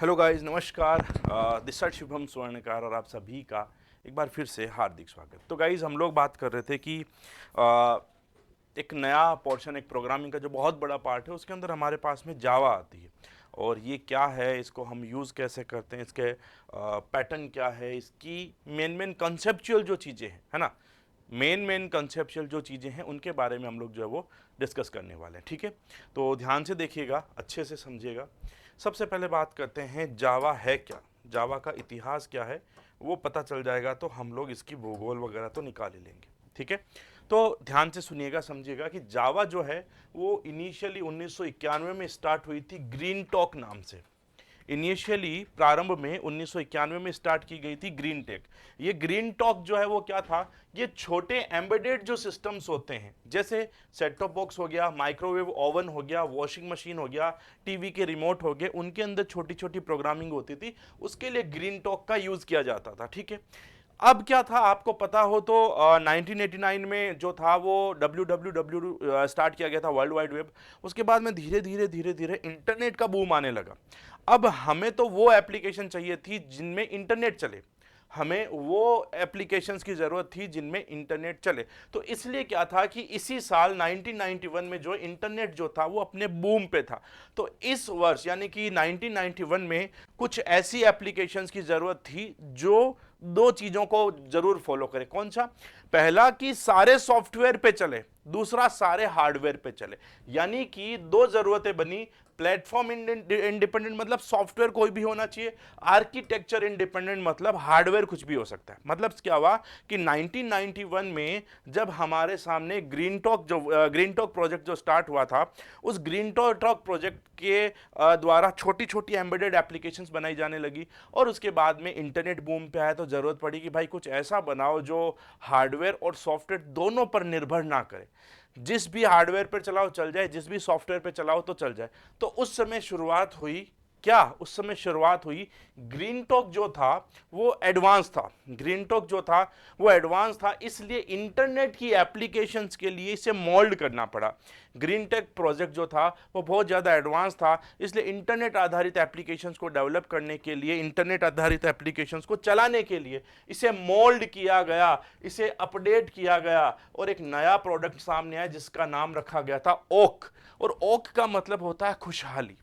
Hello guys, नमस्कार। This side Shubham स्वर्णकार और आप सभी का एक बार फिर से हार्दिक स्वागत। तो गाइस, हम लोग बात कर रहे थे कि अ, एक नया पोर्शन, एक प्रोग्रामिंग का जो बहुत बड़ा पार्ट है उसके अंदर हमारे पास में जावा आती है। और ये क्या है, इसको हम यूज़ कैसे करते हैं, इसके पैटर्न क्या है, इसकी मेन मेन कंसेप्चुअल जो चीज़ें हैं, है ना, मेन मेन कंसेप्चुअल जो चीज़ें हैं उनके बारे में हम लोग जो है वो डिस्कस करने वाले हैं। ठीक है, तो ध्यान से देखिएगा, अच्छे से समझिएगा। सबसे पहले बात करते हैं जावा है क्या, जावा का इतिहास क्या है, वो पता चल जाएगा तो हम लोग इसकी भूगोल वगैरह तो निकाल ही लेंगे। ठीक है, तो ध्यान से सुनिएगा, समझिएगा कि जावा जो है वो इनिशियली 1991 में स्टार्ट हुई थी ग्रीन टॉक नाम से। इनिशियली प्रारंभ में 1991 में स्टार्ट की गई थी ग्रीन टेक। ये ग्रीन टॉक जो है वो क्या था, ये छोटे एम्बेडेड जो सिस्टम्स होते हैं, जैसे सेट टॉप बॉक्स हो गया, माइक्रोवेव ओवन हो गया, वॉशिंग मशीन हो गया, टीवी के रिमोट हो गए, उनके अंदर छोटी छोटी प्रोग्रामिंग होती थी, उसके लिए ग्रीन टॉक का यूज किया जाता था। ठीक है, अब क्या था आपको पता हो तो 1989 में जो था वो WWW स्टार्ट किया गया था, वर्ल्ड वाइड वेब। उसके बाद में धीरे धीरे धीरे धीरे इंटरनेट का बूम आने लगा। अब हमें तो वो एप्लीकेशन चाहिए थी जिनमें इंटरनेट चले, हमें वो एप्लीकेशंस की ज़रूरत थी जिनमें इंटरनेट चले। तो इसलिए क्या था कि इसी साल 1991 में जो इंटरनेट जो था वो अपने बूम पे था। तो इस वर्ष यानी कि 1991 में कुछ ऐसी एप्लीकेशंस की ज़रूरत थी जो दो चीज़ों को ज़रूर फॉलो करे। कौन सा? पहला कि सारे सॉफ्टवेयर पे चले, दूसरा सारे हार्डवेयर पे चले। यानी कि दो ज़रूरतें बनी, प्लेटफॉर्म इंडिपेंडेंट मतलब सॉफ्टवेयर कोई भी होना चाहिए, आर्किटेक्चर इंडिपेंडेंट मतलब हार्डवेयर कुछ भी हो सकता है। मतलब क्या हुआ कि 1991 में जब हमारे सामने ग्रीन टॉक प्रोजेक्ट जो स्टार्ट हुआ था, उस ग्रीन टॉक प्रोजेक्ट के द्वारा छोटी छोटी एम्बेडेड एप्लीकेशंस बनाई जाने लगी। और उसके बाद में इंटरनेट बूम पे आया तो जरूरत पड़ी कि भाई कुछ ऐसा बनाओ जो हार्डवेयर और सॉफ्टवेयर दोनों पर निर्भर ना करे, जिस भी हार्डवेयर पर चलाओ चल जाए, जिस भी सॉफ्टवेयर पर चलाओ तो चल जाए। तो उस समय शुरुआत हुई क्या, उस समय शुरुआत हुई ग्रीन टॉक जो था वो एडवांस था। ग्रीन टॉक जो था वो एडवांस था, इसलिए इंटरनेट की एप्लीकेशंस के लिए इसे मोल्ड करना पड़ा। ग्रीन टेक प्रोजेक्ट जो था वो बहुत ज़्यादा एडवांस था, इसलिए इंटरनेट आधारित एप्लीकेशंस को डेवलप करने के लिए, इंटरनेट आधारित एप्लीकेशंस को चलाने के लिए इसे मोल्ड किया गया, इसे अपडेट किया गया और एक नया प्रोडक्ट सामने आया जिसका नाम रखा गया था ओक। और ओक का मतलब होता है खुशहाली,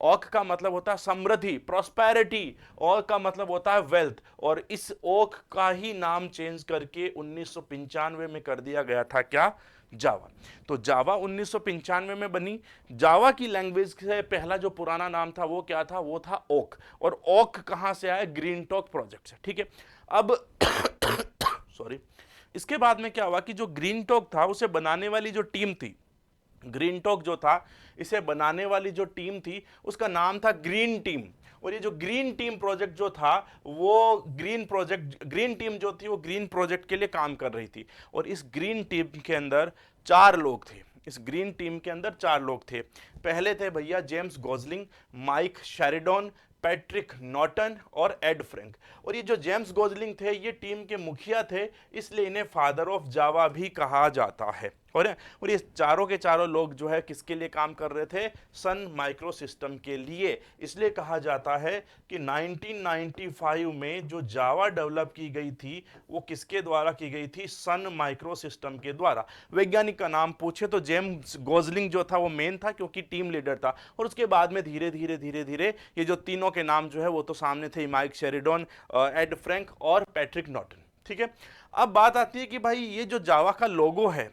ओक का मतलब होता है समृद्धि, प्रॉस्पेरिटी, ओक का मतलब होता है वेल्थ। और इस ओक का ही नाम चेंज करके 1995 में कर दिया गया था क्या, जावा। तो जावा 1995 में बनी। जावा की लैंग्वेज से पहला जो पुराना नाम था वो क्या था, वो था ओक। और ओक कहां से आया, ग्रीन टॉक प्रोजेक्ट से। ठीक है, अब सॉरी, इसके बाद में क्या हुआ कि जो ग्रीन टॉक था उसे बनाने वाली जो टीम थी, ग्रीन टॉक जो था इसे बनाने वाली जो टीम थी उसका नाम था ग्रीन टीम। और ये जो ग्रीन टीम प्रोजेक्ट जो था वो ग्रीन टीम जो थी वो ग्रीन प्रोजेक्ट के लिए काम कर रही थी। और इस ग्रीन टीम के अंदर चार लोग थे, इस ग्रीन टीम के अंदर चार लोग थे। पहले थे भैया जेम्स गोजलिंग, माइक शेरिडॉन, पैट्रिक नॉटन और एड फ्रैंक। और ये जो जेम्स गोजलिंग थे ये टीम के मुखिया थे, इसलिए इन्हें फादर ऑफ जावा भी कहा जाता है। और ये चारों के चारों लोग जो है किसके लिए काम कर रहे थे, सन माइक्रो सिस्टम के लिए। इसलिए कहा जाता है कि 1995 में जो जावा डेवलप की गई थी वो किसके द्वारा की गई थी, सन माइक्रो सिस्टम के द्वारा। वैज्ञानिक का नाम पूछे तो जेम्स गोजलिंग जो था वो मेन था क्योंकि टीम लीडर था। और उसके बाद में धीरे धीरे धीरे धीरे ये जो तीनों के नाम जो है वो तो सामने थे, माइक शेरिडॉन, एड फ्रैंक और पैट्रिक नॉटन। ठीक है, अब बात आती है कि भाई ये जो जावा का लोगो है,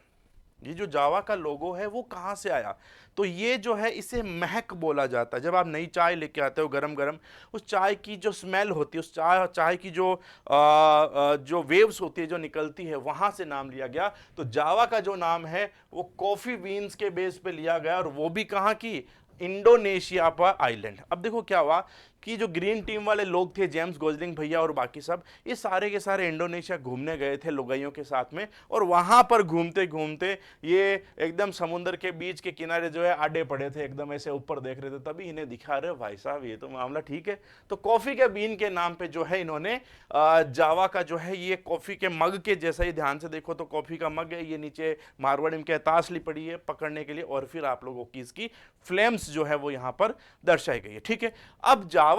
ये जो जावा का लोगो है वो कहां से आया। तो ये जो है इसे महक बोला जाता है। जब आप नई चाय लेके आते हो गरम गरम, उस चाय की जो स्मेल होती है, उस चाय की जो वेव्स होती है जो निकलती है, वहां से नाम लिया गया। तो जावा का जो नाम है वो कॉफी बीन्स के बेस पे लिया गया, और वो भी कहां की, इंडोनेशिया पर आइलैंड। अब देखो क्या हुआ कि जो ग्रीन टीम वाले लोग थे, जेम्स गोजलिंग भैया और बाकी सब, ये सारे के सारे इंडोनेशिया घूमने गए थे लुगाइयों के साथ में। और वहां पर घूमते घूमते ये एकदम समुद्र के बीच के किनारे जो है आडे पड़े थे, एकदम ऐसे ऊपर देख रहे थे, तभी इन्हें दिखा रहे भाई साहब ये तो मामला ठीक है। तो कॉफी के बीन के नाम पे जो है इन्होंने जावा का जो है, ये कॉफी के मग के जैसा ही, ध्यान से देखो तो कॉफी का मग है, ये नीचे मारवाड़ी में तासली पड़ी है पकड़ने के लिए, और फिर आप लोगों की इसकी फ्लेम्स जो है वो यहां पर दर्शाई गई है। ठीक है, अब जावा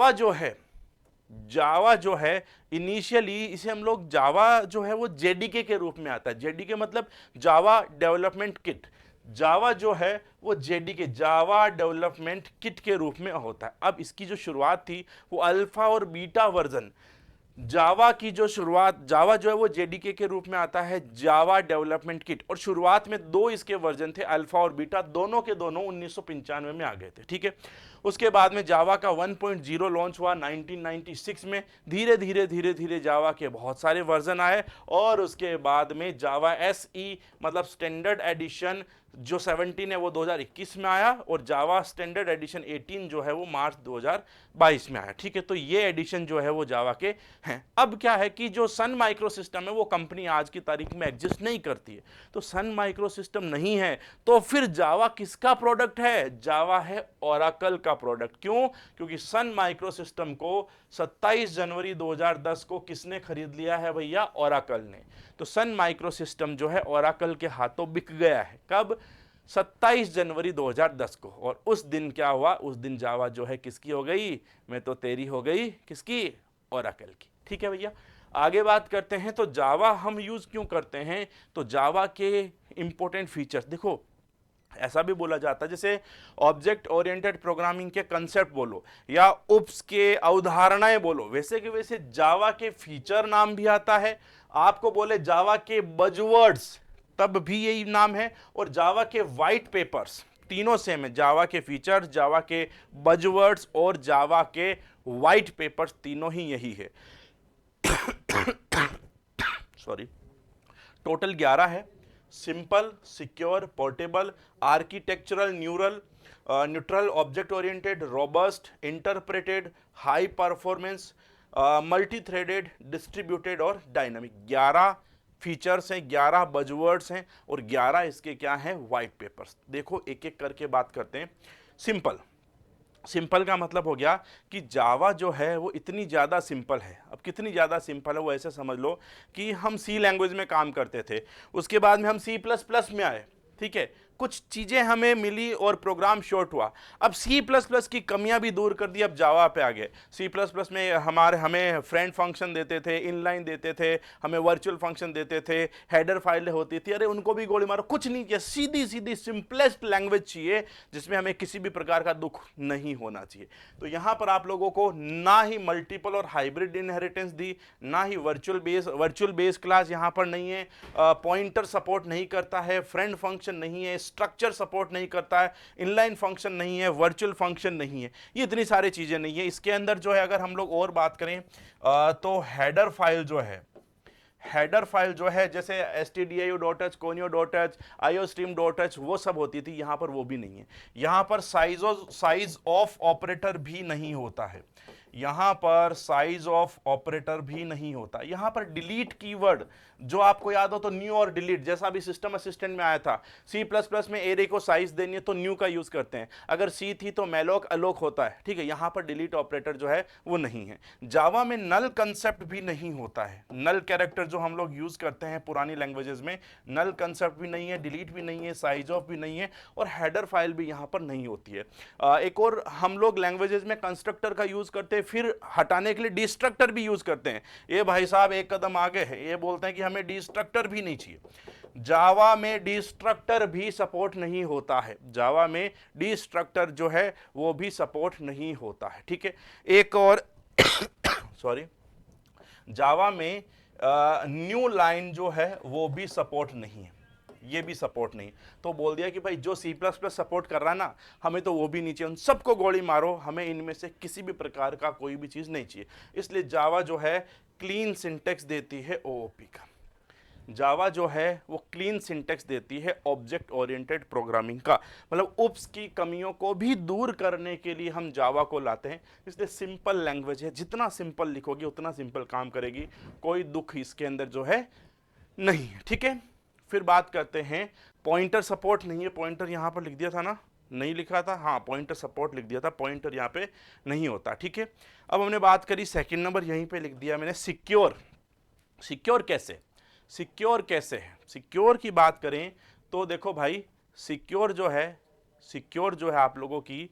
जावा जो है इनिशियली इसे हम लोग जावा जो है वो जेडीके के रूप में आता है। जेडीके मतलब जावा डेवलपमेंट किट। जावा जो है वो जेडीके जावा डेवलपमेंट किट के रूप में होता है। अब इसकी जो शुरुआत थी वो अल्फा और बीटा वर्जन, जावा की जो शुरुआत, जावा जो है वो जेडीके के रूप में आता है, जावा डेवलपमेंट किट, और शुरुआत में दो इसके वर्जन थे, अल्फा और बीटा, दोनों के दोनों 1995 में आ गए थे। ठीक है, उसके बाद में जावा का 1.0 लॉन्च हुआ 1996 में। धीरे धीरे धीरे धीरे जावा के बहुत सारे वर्जन आए और उसके बाद में जावा एसई मतलब स्टैंडर्ड एडिशन जो 17 है वो 2021 में आया और जावा स्टैंडर्ड एडिशन 18 जो है वो मार्च 2022 में आया। ठीक है, तो ये एडिशन जो है वो जावा के हैं। अब क्या है कि जो सन माइक्रो सिस्टम है वो कंपनी आज की तारीख में एग्जिस्ट नहीं करती है, तो सन माइक्रो सिस्टम नहीं है तो फिर जावा किसका प्रोडक्ट है? जावा है ओरेकल का प्रोडक्ट। क्यों? क्योंकि सन माइक्रो सिस्टम को 27 जनवरी 2010 को किसने खरीद लिया है भैया? ओरेकल ने। तो सन माइक्रो सिस्टम जो है ओरेकल के हाथों बिक गया है। कब? 27 जनवरी 2010 को। और उस दिन क्या हुआ? उस दिन जावा जो है किसकी हो गई? मैं तो तेरी हो गई, किसकी? ओरेकल की। ठीक है भैया, आगे बात करते हैं। तो जावा हम यूज क्यों करते हैं? तो जावा के इंपॉर्टेंट फीचर्स देखो, ऐसा भी बोला जाता है जैसे ऑब्जेक्ट ओरिएंटेड प्रोग्रामिंग के कंसेप्ट बोलो या उप्स के अवधारणाएं बोलो, वैसे कि वैसे जावा के फीचर नाम भी आता है। आपको बोले जावा के बजवर्ड्स तब भी यही नाम है, और जावा के वाइट पेपर्स तीनों सेम है। जावा के फीचर्स, जावा के बजवर्ड्स और जावा के वाइट पेपर्स तीनों ही यही है। सॉरी, टोटल 11 है। Simple, secure, portable, architectural, neutral, object oriented, robust, interpreted, high performance, multi threaded, distributed और डायनामिक। 11 फीचर्स हैं, 11 बजवर्ड्स हैं और 11 इसके क्या हैं? White papers. देखो एक एक करके बात करते हैं। सिंपल, सिंपल का मतलब हो गया कि जावा जो है वो इतनी ज़्यादा सिंपल है। अब कितनी ज़्यादा सिंपल है वो ऐसे समझ लो कि हम सी लैंग्वेज में काम करते थे, उसके बाद में हम सी प्लस प्लस में आए। ठीक है, कुछ चीज़ें हमें मिली और प्रोग्राम शॉर्ट हुआ। अब सी प्लस प्लस की कमियां भी दूर कर दी, अब जावा पे आ गए। सी प्लस प्लस में हमें फ्रेंड फंक्शन देते थे, इनलाइन देते थे, हमें वर्चुअल फंक्शन देते थे, हेडर फाइल होती थी, अरे उनको भी गोली मारो, कुछ नहीं किया। सीधी सीधी सिंपलेस्ट लैंग्वेज चाहिए जिसमें हमें किसी भी प्रकार का दुख नहीं होना चाहिए। तो यहाँ पर आप लोगों को ना ही मल्टीपल और हाइब्रिड इनहेरिटेंस दी, ना ही वर्चुअल बेस क्लास यहाँ पर नहीं है, पॉइंटर सपोर्ट नहीं करता है, फ्रेंड फंक्शन नहीं है, स्ट्रक्चर सपोर्ट नहीं करता है, इनलाइन फंक्शन नहीं है, वर्चुअल फंक्शन नहीं है, ये इतनी सारी चीजें नहीं है। इसके अंदर जो है अगर हम लोग और बात करें तो हेडर फाइल जो है जैसे stdio.h, conio.h, iostream.h वो सब होती थी, यहां पर वो भी नहीं है। यहां पर साइज ऑफ ऑपरेटर भी नहीं होता है, यहां पर साइज ऑफ ऑपरेटर भी नहीं होता। यहां पर डिलीट कीवर्ड जो आपको याद हो तो न्यू और डिलीट, जैसा अभी सिस्टम असिस्टेंट में आया था। सी प्लस प्लस में एरे को साइज देनी है तो न्यू का यूज करते हैं, अगर सी थी तो मैलोक अलोक होता है। ठीक है, यहां पर डिलीट ऑपरेटर जो है वो नहीं है। जावा में नल कंसेप्ट भी नहीं होता है, नल कैरेक्टर जो हम लोग यूज करते हैं पुरानी लैंग्वेजेस में, नल कंसेप्ट भी नहीं है, डिलीट भी नहीं है, साइज ऑफ भी नहीं है और हेडर फाइल भी यहां पर नहीं होती है। एक और हम लोग लैंग्वेजेस में कंस्ट्रक्टर का यूज करते हैं, फिर हटाने के लिए डिस्ट्रक्टर भी यूज करते हैं। ये भाई साहब एक कदम आगे है, ये बोलते हैं कि हमें डिस्ट्रक्टर भी नहीं चाहिए। जावा में डिस्ट्रक्टर भी सपोर्ट नहीं होता है, जावा में डिस्ट्रक्टर जो है वो भी सपोर्ट नहीं होता है। ठीक है, एक और सॉरी, जावा में न्यू लाइन जो है वो भी सपोर्ट नहीं है, ये भी सपोर्ट नहीं। तो बोल दिया कि भाई जो सी प्लस प्लस सपोर्ट कर रहा है ना, हमें तो वो भी नहीं चाहिए, उन सबको गोली मारो, हमें इनमें से किसी भी प्रकार का कोई भी चीज़ नहीं चाहिए। इसलिए जावा जो है क्लीन सिंटेक्स देती है ओओपी का, जावा जो है वो क्लीन सिंटेक्स देती है ऑब्जेक्ट ओरिएंटेड प्रोग्रामिंग का, मतलब उप्स की कमियों को भी दूर करने के लिए हम जावा को लाते हैं। इसलिए सिंपल लैंग्वेज है, जितना सिंपल लिखोगे उतना सिंपल काम करेगी, कोई दुख इसके अंदर जो है नहीं है। ठीक है, फिर बात करते हैं पॉइंटर सपोर्ट नहीं है, पॉइंटर यहाँ पर लिख दिया था ना, नहीं लिखा था, हाँ पॉइंटर सपोर्ट लिख दिया था, पॉइंटर यहाँ पे नहीं होता। ठीक है, अब हमने बात करी सेकंड नंबर, यहीं पे लिख दिया मैंने सिक्योर। सिक्योर कैसे, सिक्योर कैसे है? सिक्योर की बात करें तो देखो भाई, सिक्योर जो है सिक्योर जो है आप लोगों की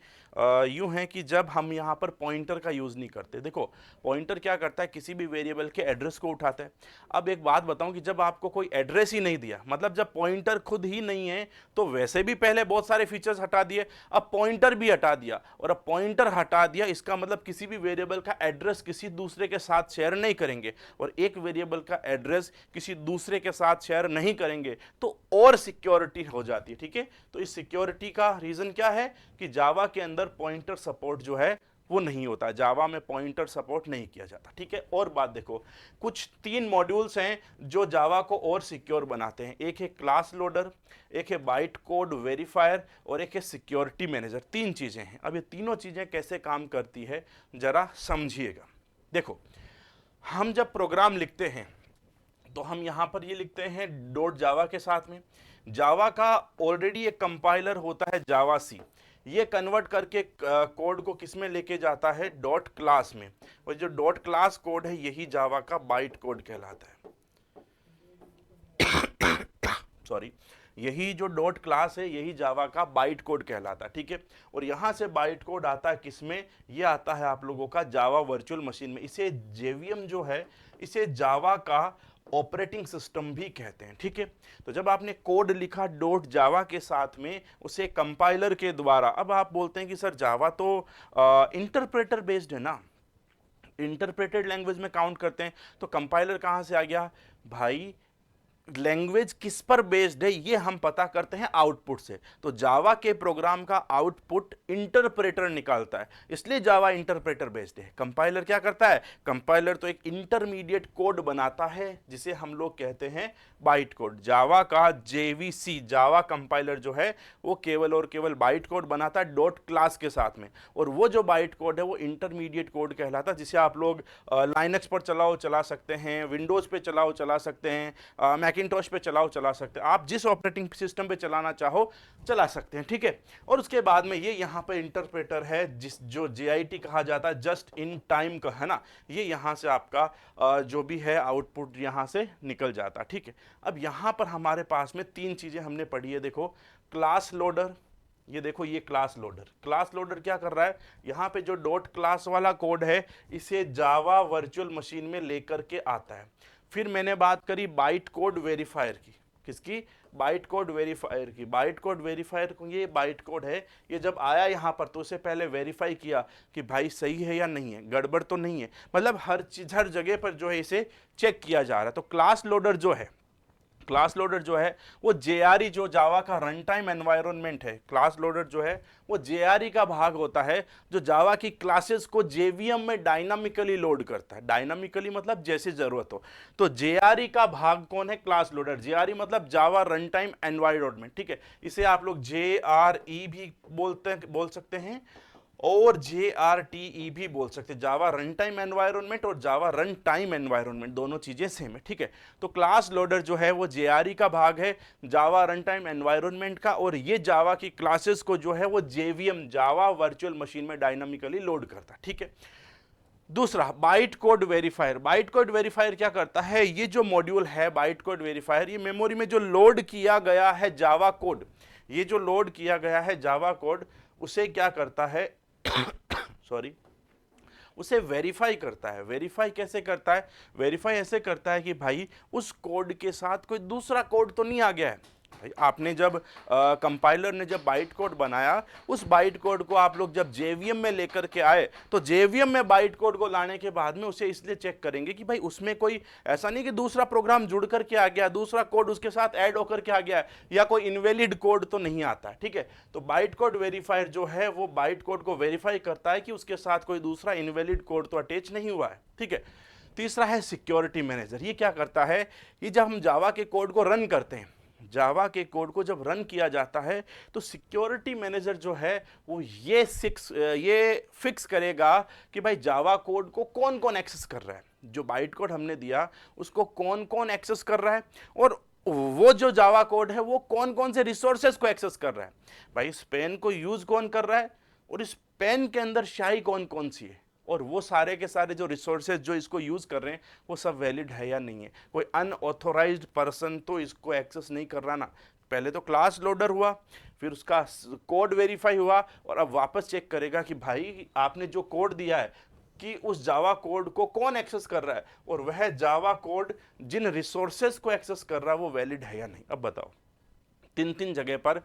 यूं है कि जब हम यहाँ पर पॉइंटर का यूज़ नहीं करते। देखो पॉइंटर क्या करता है, किसी भी वेरिएबल के एड्रेस को उठाता है। अब एक बात बताऊं कि जब आपको कोई एड्रेस ही नहीं दिया, मतलब जब पॉइंटर खुद ही नहीं है, तो वैसे भी पहले बहुत सारे फीचर्स हटा दिए, अब पॉइंटर भी हटा दिया, और अब पॉइंटर हटा दिया इसका मतलब किसी भी वेरिएबल का एड्रेस किसी दूसरे के साथ शेयर नहीं करेंगे, और एक वेरिएबल का एड्रेस किसी दूसरे के साथ शेयर नहीं करेंगे तो और सिक्योरिटी हो जाती है। ठीक है, तो इस सिक्योरिटी का रीजन क्या है कि जावा के अंदर पॉइंटर सपोर्ट जो है वो नहीं होता, जावा में पॉइंटर सपोर्ट नहीं किया जाता। ठीक है, और बात देखो, कुछ 3 मॉड्यूल्स हैं जो जावा को और सिक्योर बनाते हैं। एक है क्लास लोडर, एक है बाइट कोड वेरीफायर, और एक है सिक्योरिटी मैनेजर। 3 चीजें हैं। अब ये तीनों चीजें कैसे काम करती है जरा समझिएगा। देखो, हम जब प्रोग्राम लिखते हैं तो हम यहां पर ये लिखते हैं डॉट जावा के साथ में। जावा का ऑलरेडी एक कंपाइलर होता है जावा सी, ये कन्वर्ट करके कोड को किस में लेके जाता है, डॉट क्लास में, और जो डॉट क्लास कोड है यही जावा का बाइट कोड कहलाता है। सॉरी, यही जो डॉट क्लास है यही जावा का बाइट कोड कहलाता है। ठीक है, और यहां से बाइट कोड आता है किसमें, ये आता है आप लोगों का जावा वर्चुअल मशीन में। इसे जेवीएम जो है, इसे जावा का ऑपरेटिंग सिस्टम भी कहते हैं। ठीक है, तो जब आपने कोड लिखा डॉट जावा के साथ में, उसे कंपाइलर के द्वारा, अब आप बोलते हैं कि सर जावा तो इंटरप्रेटर बेस्ड है ना, इंटरप्रेटेड लैंग्वेज में काउंट करते हैं, तो कंपाइलर कहां से आ गया भाई, लैंग्वेज किस पर बेस्ड है ये हम पता करते हैं आउटपुट से। तो जावा के प्रोग्राम का आउटपुट इंटरप्रेटर निकालता है, इसलिए जावा इंटरप्रेटर बेस्ड है। कंपाइलर क्या करता है, कंपाइलर तो एक इंटरमीडिएट कोड बनाता है जिसे हम लोग कहते हैं बाइट कोड। जावा का जेवीसी जावा कंपाइलर जो है वो केवल और केवल बाइट कोड बनाता है डॉट क्लास के साथ में, और वो जो बाइट कोड है वो इंटरमीडिएट कोड कहलाता है, जिसे आप लोग लाइनक्स पर चला सकते हैं, विंडोज पे चला सकते हैं, मैकिंटोश पे चला सकते हैं, आप जिस ऑपरेटिंग सिस्टम पे चलाना चाहो चला सकते हैं। ठीक है, और उसके बाद में ये यहाँ पे इंटरप्रेटर है जिस जो JIT कहा जाता है, जस्ट इन टाइम का है ना, ये यहाँ से आपका जो भी है आउटपुट यहाँ से निकल जाता है। ठीक है, अब यहाँ पर हमारे पास में 3 चीजें हमने पढ़ी है। देखो क्लास लोडर, ये देखो ये क्लास लोडर क्या कर रहा है, यहाँ पे जो डॉट क्लास वाला कोड है इसे जावा वर्चुअल मशीन में लेकर के आता है। फिर मैंने बात करी बाइट कोड वेरीफायर की, किसकी, बाइट कोड वेरीफायर की। बाइट कोड वेरीफायर को, ये बाइट कोड है, ये जब आया यहाँ पर तो उसे पहले वेरीफाई किया कि भाई सही है या नहीं है, गड़बड़ तो नहीं है, मतलब हर चीज हर जगह पर जो है इसे चेक किया जा रहा है। तो क्लास लोडर जो है वो JRE जो जावा का रन टाइम एनवायरनमेंट है, क्लास लोडर जो है वो JRE का भाग होता है जो जावा की क्लासेस को JVM में डायनामिकली लोड करता है। डायनामिकली मतलब जैसे जरूरत हो। तो JRE का भाग कौन है, क्लास लोडर। JRE मतलब जावा रन टाइम एनवायरनमेंट। ठीक है, इसे आप लोग JRE भी बोल सकते हैं और JRTE भी बोल सकते हैं। जावा रन टाइम एनवायरनमेंट और जावा रन टाइम एनवायरनमेंट दोनों चीजें सेम है। ठीक है, तो क्लास लोडर जो है वो JRE का भाग है, जावा रन टाइम एनवायरनमेंट का, और ये जावा की क्लासेस को जो है वो JVM जावा वर्चुअल मशीन में डायनामिकली लोड करता है। ठीक है, दूसरा byte code verifier. Byte code verifier क्या करता है, ये जो मॉड्यूल है बाइट कोड वेरीफायर, ये मेमोरी में जो लोड किया गया है जावा कोड, ये जो लोड किया गया है जावा कोड, उसे क्या करता है सॉरी, उसे वेरीफाई करता है। वेरीफाई कैसे करता है, वेरीफाई ऐसे करता है कि भाई उस कोड के साथ कोई दूसरा कोड तो नहीं आ गया है। भाई आपने जब कंपाइलर ने जब बाइट कोड बनाया, उस बाइट कोड को आप लोग जब JVM में लेकर के आए, तो JVM में बाइट कोड को लाने के बाद में उसे इसलिए चेक करेंगे कि भाई उसमें कोई ऐसा नहीं कि दूसरा प्रोग्राम जुड़ करके आ गया, दूसरा कोड उसके साथ ऐड होकर के आ गया है, या कोई इनवैलिड कोड तो नहीं आता है। ठीक है, तो बाइट कोड वेरीफायर जो है वो बाइट कोड को वेरीफाई करता है कि उसके साथ कोई दूसरा इनवैलिड कोड तो अटैच नहीं हुआ है। ठीक है, तीसरा है सिक्योरिटी मैनेजर। ये क्या करता है कि जब हम जावा के कोड को रन करते हैं, जावा के कोड को जब रन किया जाता है, तो सिक्योरिटी मैनेजर जो है वो ये फिक्स करेगा कि भाई जावा कोड को कौन कौन एक्सेस कर रहा है, जो बाइट कोड हमने दिया उसको कौन कौन एक्सेस कर रहा है, और वो जो जावा कोड है वो कौन कौन से रिसोर्सेज को एक्सेस कर रहा है। भाई इस पेन को यूज कौन कर रहा है, और इस पेन के अंदर स्याही कौन कौन सी है, और वो सारे के सारे जो रिसोर्सेज जो इसको यूज़ कर रहे हैं वो सब वैलिड है या नहीं है। कोई अनऑथोराइज्ड पर्सन तो इसको एक्सेस नहीं कर रहा ना। पहले तो क्लास लोडर हुआ, फिर उसका कोड वेरीफाई हुआ, और अब वापस चेक करेगा कि भाई आपने जो कोड दिया है कि उस जावा कोड को कौन एक्सेस कर रहा है, और वह जावा कोड जिन रिसोर्सेज को एक्सेस कर रहा है वो वैलिड है या नहीं। अब बताओ, तीन तीन जगह पर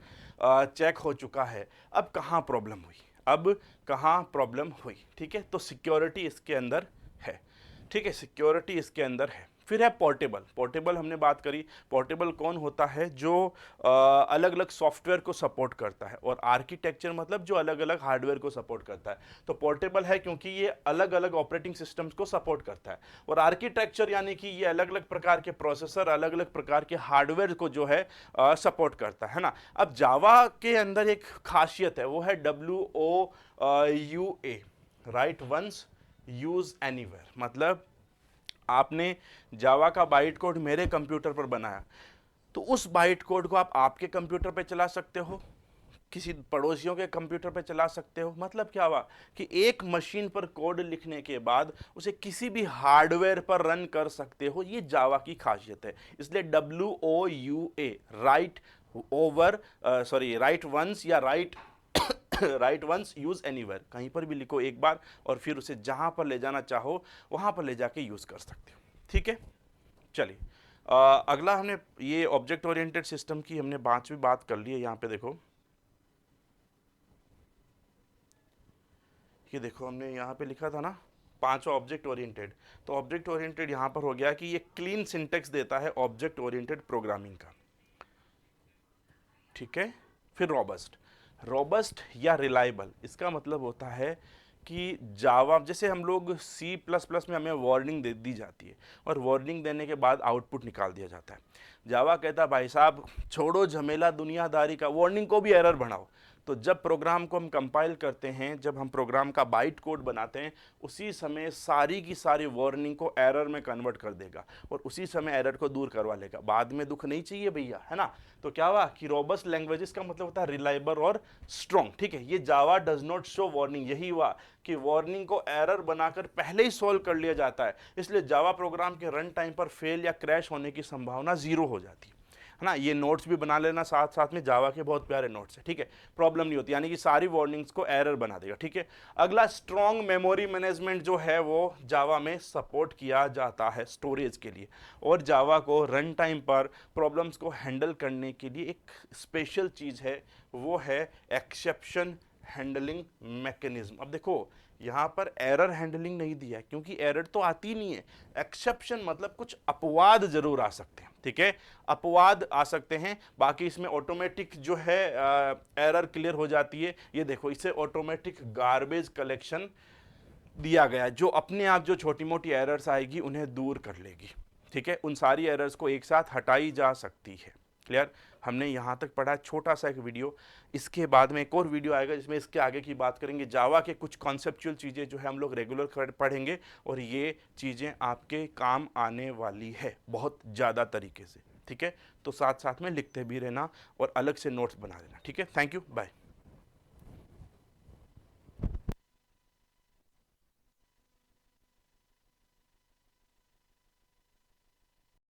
चेक हो चुका है, अब कहाँ प्रॉब्लम हुई, अब कहाँ प्रॉब्लम हुई। ठीक है, तो सिक्योरिटी इसके अंदर है। ठीक है, सिक्योरिटी इसके अंदर है। फिर है पोर्टेबल। पोर्टेबल हमने बात करी। पोर्टेबल कौन होता है? जो अलग अलग सॉफ्टवेयर को सपोर्ट करता है, और आर्किटेक्चर मतलब जो अलग अलग हार्डवेयर को सपोर्ट करता है। तो पोर्टेबल है क्योंकि ये अलग अलग ऑपरेटिंग सिस्टम्स को सपोर्ट करता है, और आर्किटेक्चर यानी कि ये अलग अलग प्रकार के प्रोसेसर, अलग अलग प्रकार के हार्डवेयर को जो है सपोर्ट करता है ना। अब जावा के अंदर एक खासियत है, वो है WOUA, write once use anywhere. मतलब आपने जावा का बाइट कोड मेरे कंप्यूटर पर बनाया, तो उस बाइट कोड को आप आपके कंप्यूटर पे चला सकते हो, किसी पड़ोसियों के कंप्यूटर पे चला सकते हो। मतलब क्या हुआ कि एक मशीन पर कोड लिखने के बाद उसे किसी भी हार्डवेयर पर रन कर सकते हो। ये जावा की खासियत है। इसलिए WOUA, write over, sorry write once या write write once use anywhere, कहीं पर भी लिखो एक बार, और फिर उसे जहां पर ले जाना चाहो वहां पर ले जाके यूज कर सकते हो। ठीक है, चलिए अगला हमने ये ऑब्जेक्ट ओरिएंटेड सिस्टम की हमने 5वीं बात कर ली है। यहाँ पे देखो, ये देखो हमने यहाँ पे लिखा था ना 5वां ऑब्जेक्ट ओरिएंटेड। तो ऑब्जेक्ट ओरिएंटेड यहाँ पर हो गया कि ये क्लीन सिंटेक्स देता है ऑब्जेक्ट ओरिएंटेड प्रोग्रामिंग का। ठीक है, फिर रॉबस्ट। रॉबस्ट या रिलायबल, इसका मतलब होता है कि जावा, जैसे हम लोग C++ में हमें वार्निंग दे दी जाती है, और वार्निंग देने के बाद आउटपुट निकाल दिया जाता है। जावा कहता है भाई साहब छोड़ो झमेला दुनियादारी का, वार्निंग को भी एरर बनाओ। तो जब प्रोग्राम को हम कंपाइल करते हैं, जब हम प्रोग्राम का बाइट कोड बनाते हैं, उसी समय सारी की सारी वार्निंग को एरर में कन्वर्ट कर देगा, और उसी समय एरर को दूर करवा लेगा। बाद में दुख नहीं चाहिए भैया, है ना। तो क्या हुआ कि रोबस्ट लैंग्वेजेस का मतलब होता है रिलायबल और स्ट्रॉन्ग। ठीक है, ये जावा डज नॉट शो वार्निंग, यही हुआ कि वार्निंग को एरर बनाकर पहले ही सॉल्व कर लिया जाता है। इसलिए जावा प्रोग्राम के रन टाइम पर फेल या क्रैश होने की संभावना 0 हो जाती है ना। ये नोट्स भी बना लेना साथ साथ में, जावा के बहुत प्यारे नोट्स है। ठीक है, प्रॉब्लम नहीं होती, यानी कि सारी वार्निंग्स को एरर बना देगा। ठीक है, अगला स्ट्रॉन्ग मेमोरी मैनेजमेंट जो है वो जावा में सपोर्ट किया जाता है स्टोरेज के लिए, और जावा को रन टाइम पर प्रॉब्लम्स को हैंडल करने के लिए एक स्पेशल चीज़ है, वो है एक्सेप्शन हैंडलिंग मैकेनिज्म। अब देखो यहाँ पर एरर हैंडलिंग नहीं दिया है, क्योंकि एरर तो आती नहीं है। एक्सेप्शन मतलब कुछ अपवाद जरूर आ सकते हैं। ठीक है, अपवाद आ सकते हैं, बाकी इसमें ऑटोमेटिक जो है एरर क्लियर हो जाती है। ये देखो, इसे ऑटोमेटिक गार्बेज कलेक्शन दिया गया है, जो अपने आप जो छोटी मोटी एरर्स आएगी उन्हें दूर कर लेगी। ठीक है, उन सारी एरर्स को एक साथ हटाई जा सकती है। क्लियर, हमने यहाँ तक पढ़ा, छोटा सा एक वीडियो। इसके बाद में एक और वीडियो आएगा जिसमें इसके आगे की बात करेंगे। जावा के कुछ कॉन्सेप्चुअल चीज़ें जो है हम लोग रेगुलर पढ़ेंगे, और ये चीज़ें आपके काम आने वाली है बहुत ज़्यादा तरीके से। ठीक है, तो साथ साथ में लिखते भी रहना और अलग से नोट्स बना लेना। ठीक है, थैंक यू, बाय।